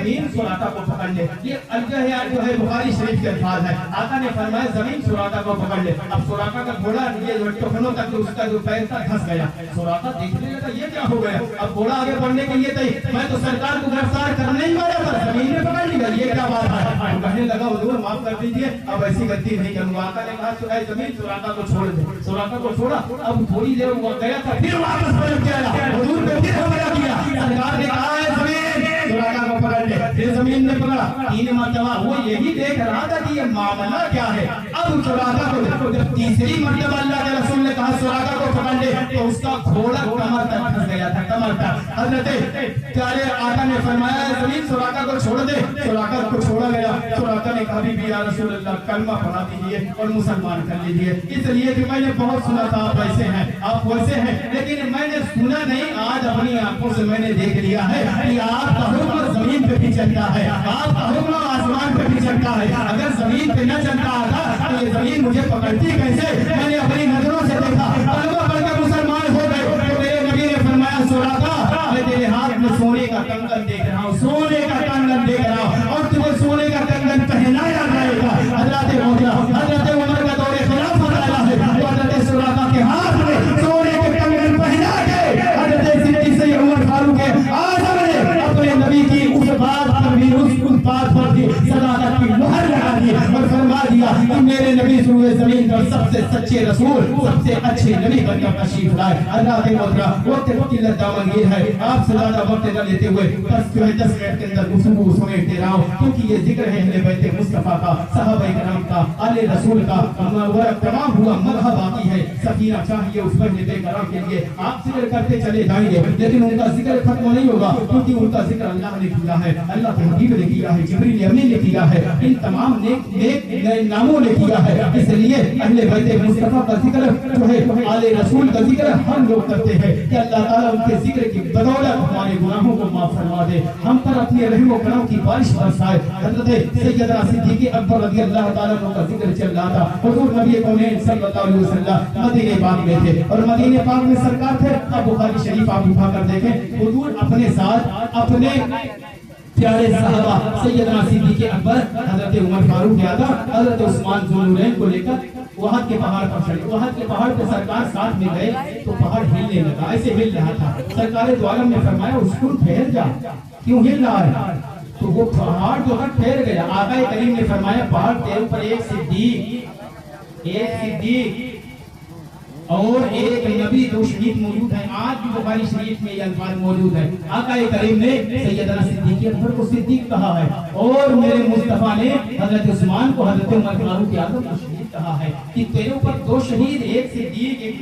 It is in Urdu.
زمین سراقہ کو پکڑ لے. یہ جو ہے بخاری شریف کے الفاظ ہے. آقا نے فرمایا زمین سراقہ کو پکڑ لے. اب سراقہ کا گھوڑا یہ جو ٹخنوں تک اس کا جو پیر تھا دھس گیا. سراقہ دیکھنے لگا یہ کیا ہو گیا. اب گھوڑا آگے بڑھنے کے لیے تھی, میں تو سرکار کو گرفتار کرنے ہی والا تھا, زمین میں پکڑ لیا, یہ کیا بات ہے. کہنے لگا حضور معاف کر دیجیے, اب ایسی غلطی نہیں کروں گا. آقا نے کہا اے زمین سراقہ کو چھوڑ دے. سراقہ کو چھوڑا. اب تھوڑی دیر وہ گیا تھا, پھر واپس پلٹ کے آیا, حضور نے پھر حملہ کیا. سرکار نے کہا اے زمین سراقہ کو پکڑ لے. پھر زمین نے پکڑا 3 مرتبہ. وہ یہی دیکھ رہا تھا کہ یہ معاملہ کیا ہے. اب سراقہ کو جب تیسری مرتبہ اللہ کے رسول نے کہا سراقہ کو پکڑ لے, تو اس کا گھوڑا کمر تک پھنس گیا تھا, کمر تک. حضرت پیارے آقا نے فرمایا زمین سراقہ کو چھوڑ دے. سراقہ کو چھوڑا گیا. سراقہ نے کہا بھی یا رسول اللہ کلمہ پڑھا دیجیے اور مسلمان کر لیجیے. اس لیے کہ میں نے بہت سنا تھا آپ ایسے ہیں, آپ ویسے ہیں, لیکن میں نے سنا نہیں, آج اپنی آنکھوں سے میں نے دیکھ لیا ہے کہ آپ کا حکم زمین پہ بھی چلتا ہے, آپ کا حکم آسمان پہ بھی چلتا ہے. اگر زمین پہ نہ چلتا آتا تو یہ زمین مجھے پکڑتی کیسے. میں نے اپنی نظروں سے دیکھا, کلمہ پڑھ کر مسلمان ہو گئے. تو میرے نبی نے فرمایا سراقہ میں تیرے ہاتھ میں سونے کا کنگن دیکھ رہا ہوں, سونے کا کنگن دیکھ رہا ہوں, اور تمہیں سونے کا کنگن پہنایا جائے گا. حضرت عمر کا دور خلافت آیا ہے, تو حضرت سراقہ کے ہاتھ میں سونے کے کنگن پہنا کے حضرت صدیق سے عمر فاروق اعظم نے اپنے نبی کی اس بات پر بھی اس بات پر بھی صداقت کی مہر لگا دی اور فرما دیا کہ میرے نبی سروے زمین پر سب سے سچے رسول, سب سے اچھے نبی بن کر تشریف لائے. اللہ کے محترم وقت کی دامن یہ ہے, آپ سے زیادہ وقت نہ لیتے ہوئے بس جو ہے 10 منٹ کے اندر گفتگو سمیٹتے رہا ہوں, کیونکہ یہ ذکر ہے اہل بیت مصطفیٰ کا, صحابہ کرام کا, آل رسول کا, تمام ہوا مذہب باقی ہے. سفینہ چاہیے اس پر بے کرام کے لیے آپ ذکر کرتے چلے جائیں گے, لیکن ان کا ذکر ختم نہیں ہوگا, کیونکہ ان کا ذکر اللہ نے کیا ہے, اللہ کے حبیب نے کیا ہے, جبریل امین نے کیا ہے, ان تمام نیک ناموں نے کیا ہے. اس لیے اہل بیت مصطفیٰ کا ذکر جو ہے, آل رسول کا ذکر ہم لوگ کرتے ہیں کہ اللہ تعالیٰ ان کے ذکر کی بدولت ہمارے گناہوں کو معاف فرما دے, ہم پر اپنی رحم و کرم کی بارش برسائے. حضرت سیدنا صدیق اکبر رضی اللہ تعالیٰ عنہ کا ذکر چل رہا تھا. حضور نبی کونین صلی اللہ علیہ وسلم مدینہ پاک میں تھے, اور مدینہ پاک میں سرکار تھے. اب بخاری شریف آپ اٹھا کر دیکھیں, حضور اپنے ساتھ اپنے پیارے صحابہ سیدنا صدیق اکبر, حضرت عمر فاروق اعظم, حضرت عثمان ذو النورین کو لے کر وہاں کے پہاڑ پر چڑھے. وہاں کے پہاڑ پہ سرکار ساتھ میں گئے تو پہاڑ ہلنے لگا, ایسے ہل رہا تھا. سرکار دو عالم نے فرمایا اسکول ٹھہر جا, کیوں ہل رہا ہے. تو وہ پہاڑ جو ہے ٹھہر گیا. آقا کریم نے فرمایا پہاڑ کے اوپر ایک صدیق اور ایک نبی دو شہید موجود ہیں. آج بھی بخاری شریف میں یہ الفاظ موجود ہیں. آقا کریم نے سیدنا صدیق اکبر کو صدیق کہا ہے, اور میرے مصطفیٰ نے حضرت عثمان کو حضرت عمر فاروق اعظم کو شہید کہا ہے, کہ تیرے اوپر 2 شہید, ایک صدیق ایک